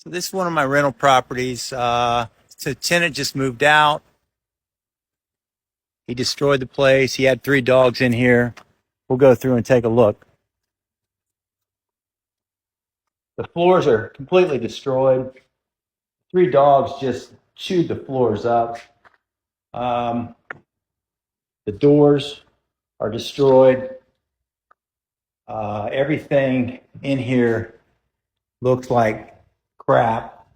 So this is one of my rental properties. The tenant just moved out. He destroyed the place. He had 3 dogs in here. We'll go through and take a look. The floors are completely destroyed. 3 dogs just chewed the floors up. Um, the doors are destroyed. Everything in here looks like crap.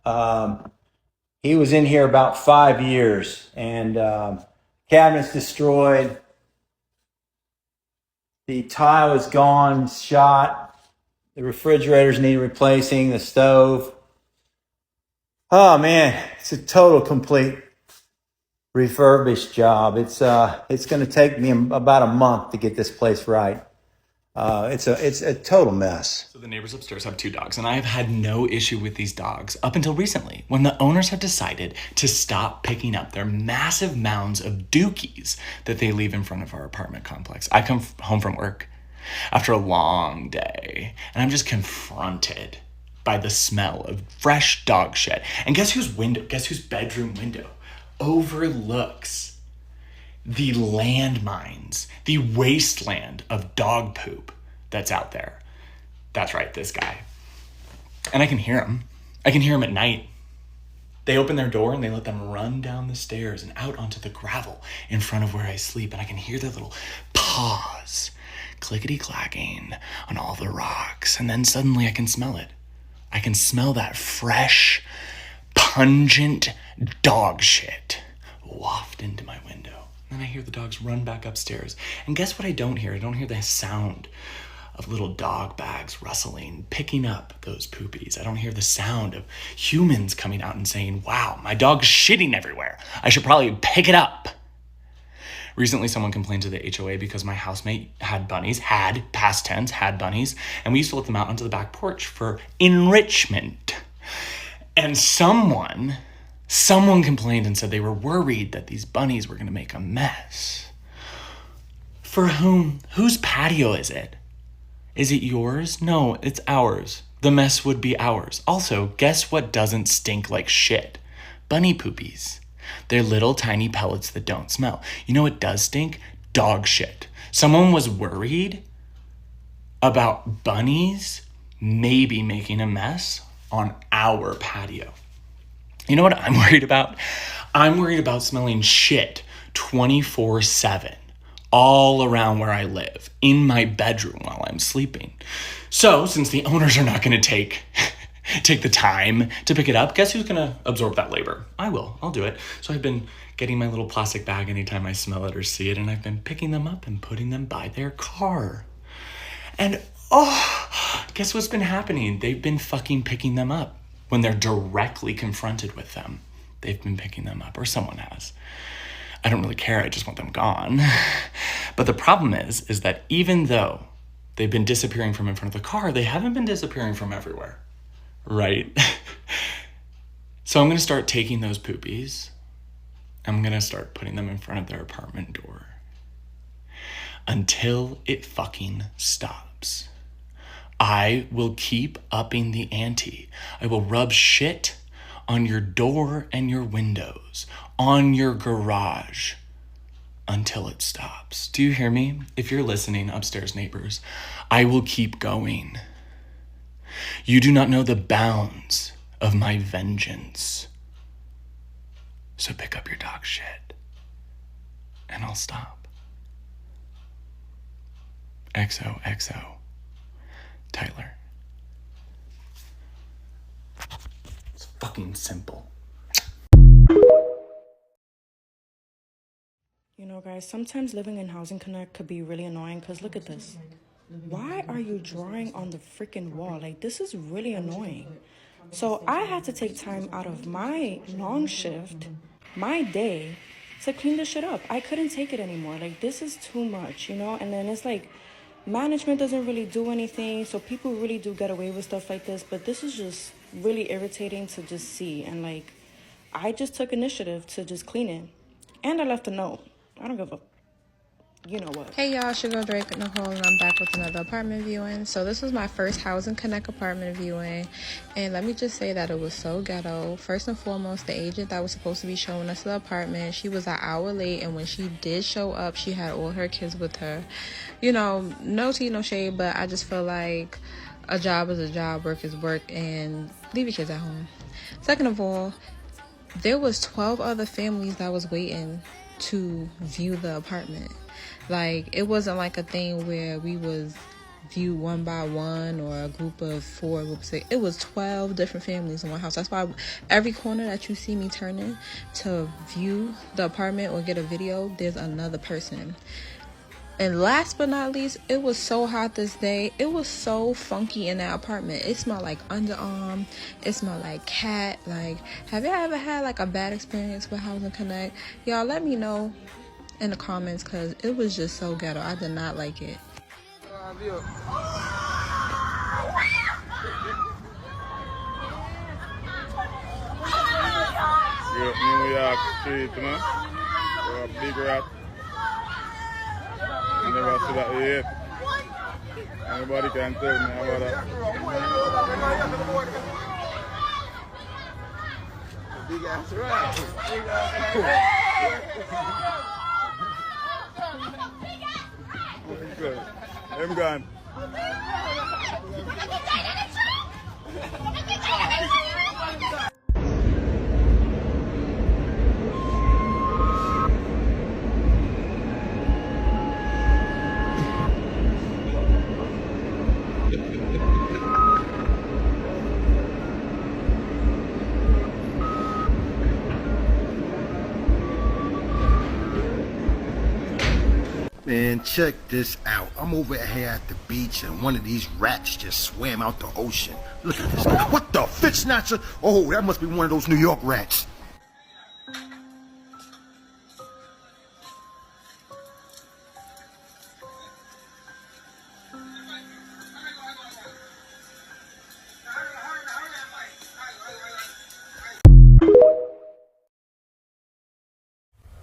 He was in here about 5 years, and cabinets destroyed. The tile is gone, shot. The refrigerators need replacing. The stove. Oh man, it's a total complete refurbished job. It's going to take me about a month to get this place right. It's a total mess. So the neighbors upstairs have 2 dogs, and I have had no issue with these dogs up until recently, when the owners have decided to stop picking up their massive mounds of dookies that they leave in front of our apartment complex. I come home from work after a long day, and I'm just confronted by the smell of fresh dog shit. And guess whose bedroom window overlooks the landmines, the wasteland of dog poop that's out there? That's right, this guy. And I can hear him. I can hear him at night. They open their door and they let them run down the stairs and out onto the gravel in front of where I sleep. And I can hear their little paws clickety-clacking on all the rocks. And then suddenly I can smell it. I can smell that fresh, pungent dog shit waft into my window. And then I hear the dogs run back upstairs. And guess what I don't hear? I don't hear the sound of little dog bags rustling, picking up those poopies. I don't hear the sound of humans coming out and saying, wow, my dog's shitting everywhere. I should probably pick it up. Recently, someone complained to the HOA because my housemate had bunnies, past tense, had bunnies, and we used to let them out onto the back porch for enrichment. And someone complained and said they were worried that these bunnies were going to make a mess. For whom? Whose patio is it? Is it yours? No, it's ours. The mess would be ours. Also, guess what doesn't stink like shit? Bunny poopies. They're little tiny pellets that don't smell. You know what does stink? Dog shit. Someone was worried about bunnies maybe making a mess on our patio. You know what I'm worried about? I'm worried about smelling shit 24/7 all around where I live, in my bedroom while I'm sleeping. So, since the owners are not going to take the time to pick it up, guess who's going to absorb that labor? I will. I'll do it. So I've been getting my little plastic bag anytime I smell it or see it, and I've been picking them up and putting them by their car. And guess what's been happening? They've been fucking picking them up. When they're directly confronted with them, they've been picking them up, or someone has. I don't really care. I just want them gone. But the problem is that even though they've been disappearing from in front of the car, they haven't been disappearing from everywhere, right? So I'm going to start taking those poopies. I'm going to start putting them in front of their apartment door until it fucking stops. I will keep upping the ante. I will rub shit on your door and your windows, on your garage, until it stops. Do you hear me? If you're listening, upstairs neighbors, I will keep going. You do not know the bounds of my vengeance. So pick up your dog shit, and I'll stop. XOXO. Tyler. It's fucking simple. You know, guys, sometimes living in Housing Connect could be really annoying because look at this. Why are you drawing on the freaking wall? Like, this is really annoying. So I had to take time out of my long shift, my day, to clean this shit up. I couldn't take it anymore. Like, this is too much, you know? And then it's like, management doesn't really do anything, so people really do get away with stuff like this, but this is just really irritating to just see. And like, I just took initiative to just clean it, and I left a note. I don't give a you know what. Hey y'all, Sugar Drake Nicole, and I'm back with another apartment viewing. So this was my first Housing Connect apartment viewing, and let me just say that it was so ghetto. First and foremost, the agent that was supposed to be showing us the apartment, she was an hour late, and when she did show up, she had all her kids with her. You know, no tea, no shade, but I just feel like a job is a job, work is work, and leave your kids at home. Second of all, there was 12 other families that was waiting to view the apartment. Like, it wasn't like a thing where we was viewed one by one or a group of 4, group of 6. It was 12 different families in one house. That's why every corner that you see me turning to view the apartment or get a video, there's another person. And last but not least, it was so hot this day. It was so funky in that apartment. It smelled like underarm. It smelled like cat. Like, have y'all ever had like a bad experience with Housing Connect? Y'all let me know in the comments, because it was just so ghetto. I did not like it. New York Street, you know? You're a big rat. I never see that yet. Anybody can tell me about that. Big ass rat. Good. I'm gone. Man, check this out. I'm over here at the beach and one of these rats just swam out the ocean. Look at this guy. What the fish snatcher? Oh, that must be one of those New York rats.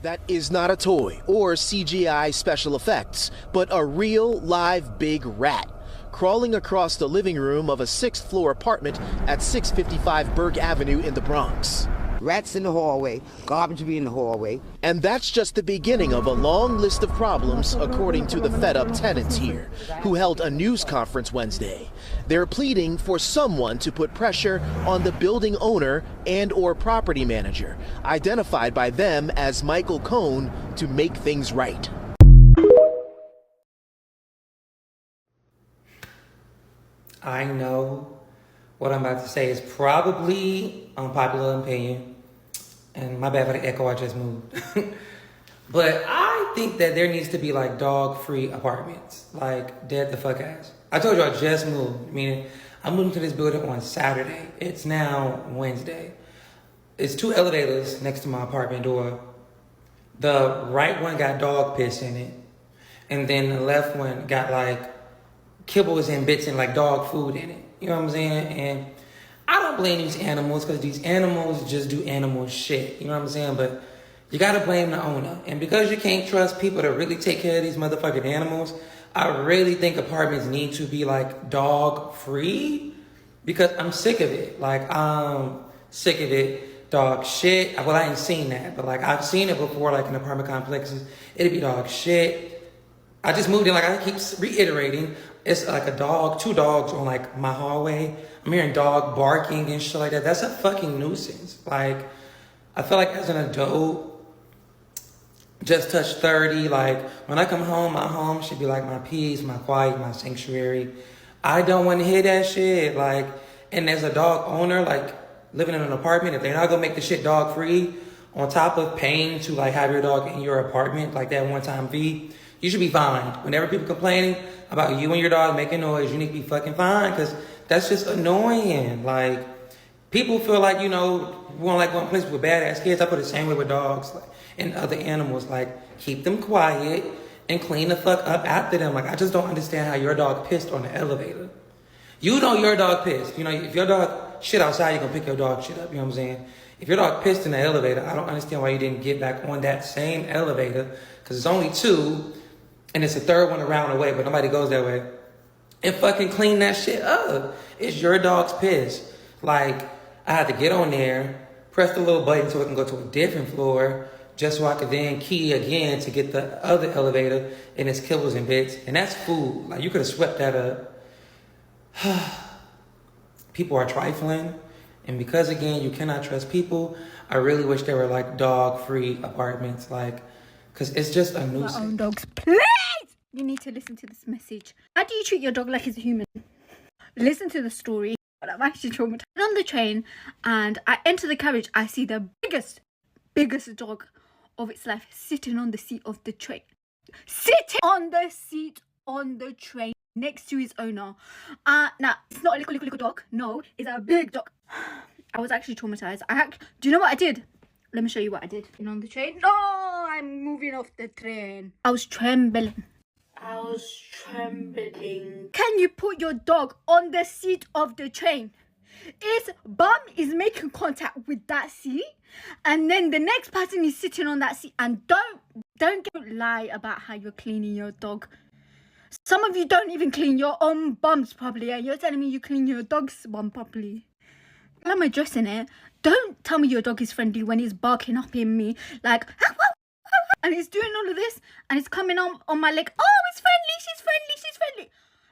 That is not a toy or CGI special effects, but a real live big rat crawling across the living room of a 6th floor apartment at 655 Berg Avenue in the Bronx. Rats in the hallway, garbage be in the hallway. And that's just the beginning of a long list of problems, according to the fed-up tenants here, who held a news conference Wednesday. They're pleading for someone to put pressure on the building owner and or property manager, identified by them as Michael Cohn, to make things right. I know what I'm about to say is probably unpopular opinion. And my bad for the echo, I just moved. But I think that there needs to be like dog-free apartments. Like, dead the fuck ass. I told you I just moved, meaning I'm moving to this building on Saturday. It's now Wednesday. It's 2 elevators next to my apartment door. The right one got dog piss in it. And then the left one got like kibbles and bits and like dog food in it. You know what I'm saying? And I don't blame these animals, because these animals just do animal shit. You know what I'm saying? But you gotta blame the owner. And because you can't trust people to really take care of these motherfucking animals, I really think apartments need to be like dog free, because I'm sick of it. Like, I'm sick of it. Dog shit. Well, I ain't seen that, but like I've seen it before, like in apartment complexes. It'd be dog shit. I just moved in, like I keep reiterating, it's like a dog, 2 dogs on like my hallway. I'm hearing dog barking and shit like that. That's a fucking nuisance. Like, I feel like as an adult, just touched 30, like when I come home, my home should be like my peace, my quiet, my sanctuary. I don't want to hear that shit. Like, and as a dog owner, like living in an apartment, if they're not gonna make the shit dog free, on top of paying to like have your dog in your apartment, like that one-time fee, you should be fined. Whenever people complaining about you and your dog making noise, you need to be fucking fined, because that's just annoying. Like, people feel like, you know, we want like one place with badass kids. I put it the same way with dogs, like, and other animals. Like, keep them quiet and clean the fuck up after them. Like, I just don't understand how your dog pissed on the elevator. You know your dog pissed. You know, if your dog shit outside, you're gonna pick your dog shit up. You know what I'm saying? If your dog pissed in the elevator, I don't understand why you didn't get back on that same elevator, because it's only 2. and it's a third one around the way, but nobody goes that way, and fucking clean that shit up. It's your dog's piss. Like, I had to get on there, press the little button so it can go to a different floor, just so I could then key again to get the other elevator, and it's kibbles and bits, and that's food. Like, you could have swept that up. People are trifling, and because, again, you cannot trust people, I really wish there were, like, dog-free apartments, like, because it's just a nuisance. My own dogs, please! You need to listen to this message. How do you treat your dog like he's a human? Listen to the story. I'm actually traumatized. I'm on the train, and I enter the carriage. I see the biggest dog of its life sitting on the seat of the train. Sitting on the seat on the train next to his owner. Now, it's not a little dog. No, it's a big dog. I was actually traumatized. Do you know what I did? Let me show you what I did. On the train. No, I'm moving off the train. I was trembling. Can you put your dog on the seat of the train? Its bum is making contact with that seat, and then the next person is sitting on that seat. And don't lie about how you're cleaning your dog. Some of you don't even clean your own bums properly, and you're telling me you clean your dog's bum properly. I'm addressing it. Don't tell me your dog is friendly when he's barking up in me like, and he's doing all of this, and it's coming on my leg. Oh, it's friendly, she's friendly.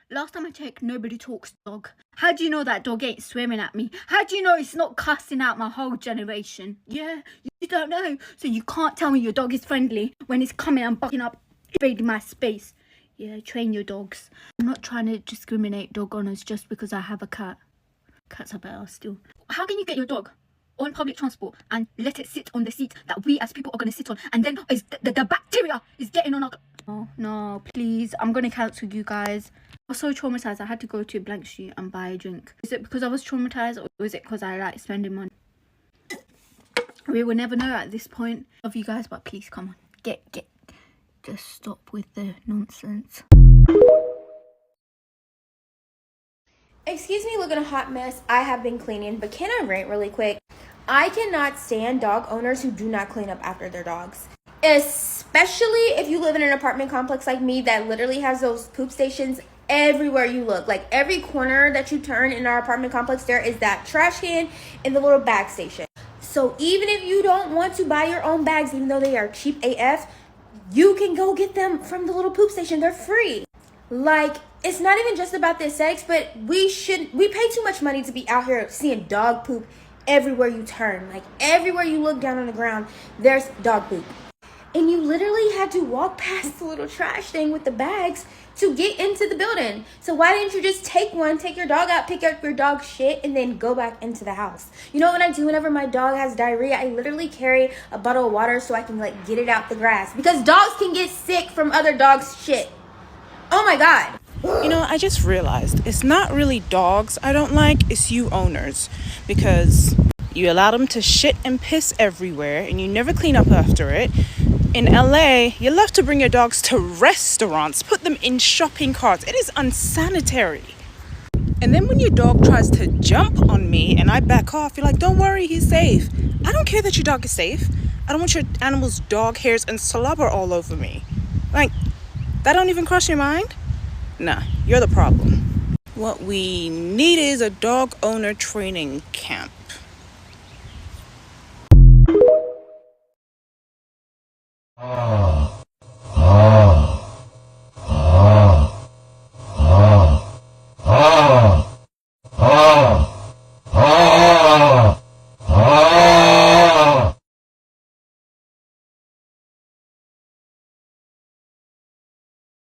Last time I checked, nobody talks dog. How do you know that dog ain't swearing at me? How do you know it's not cussing out my whole generation? Yeah, you don't know. So you can't tell me your dog is friendly when it's coming and barking up, invading my space. Yeah, train your dogs. I'm not trying to discriminate dog owners just because I have a cat. Cats are better still. How can you get your dog on public transport and let it sit on the seat that we as people are going to sit on, and then the bacteria is getting on our... Oh, no, please. I'm going to cancel you guys. I was so traumatized. I had to go to Blank Street and buy a drink. Is it because I was traumatized, or was it because I like spending money? We will never know at this point. Love you guys, but please, come on. Just stop with the nonsense. Excuse me looking a hot mess. I have been cleaning, but can I rant really quick? I cannot stand dog owners who do not clean up after their dogs. Especially if you live in an apartment complex like me that literally has those poop stations everywhere you look. Like every corner that you turn in our apartment complex, there is that trash can and the little bag station. So even if you don't want to buy your own bags, even though they are cheap AF, you can go get them from the little poop station. They're free. Like, it's not even just about the aesthetics, but we pay too much money to be out here seeing dog poop everywhere you turn. Like, everywhere you look down on the ground, there's dog poop. And you literally had to walk past the little trash thing with the bags to get into the building. So why didn't you just take your dog out, pick up your dog's shit, and then go back into the house? You know what I do whenever my dog has diarrhea? I literally carry a bottle of water so I can, like, get it out the grass. Because dogs can get sick from other dogs' shit. Oh my God. You know, I just realized it's not really dogs I don't like, it's you owners. Because you allow them to shit and piss everywhere and you never clean up after it. In LA, you love to bring your dogs to restaurants, put them in shopping carts. It is unsanitary. And then when your dog tries to jump on me and I back off, you're like, don't worry, he's safe. I don't care that your dog is safe. I don't want your animal's dog hairs and slobber all over me. Like, that don't even cross your mind? Nah, you're the problem. What we need is a dog owner training camp.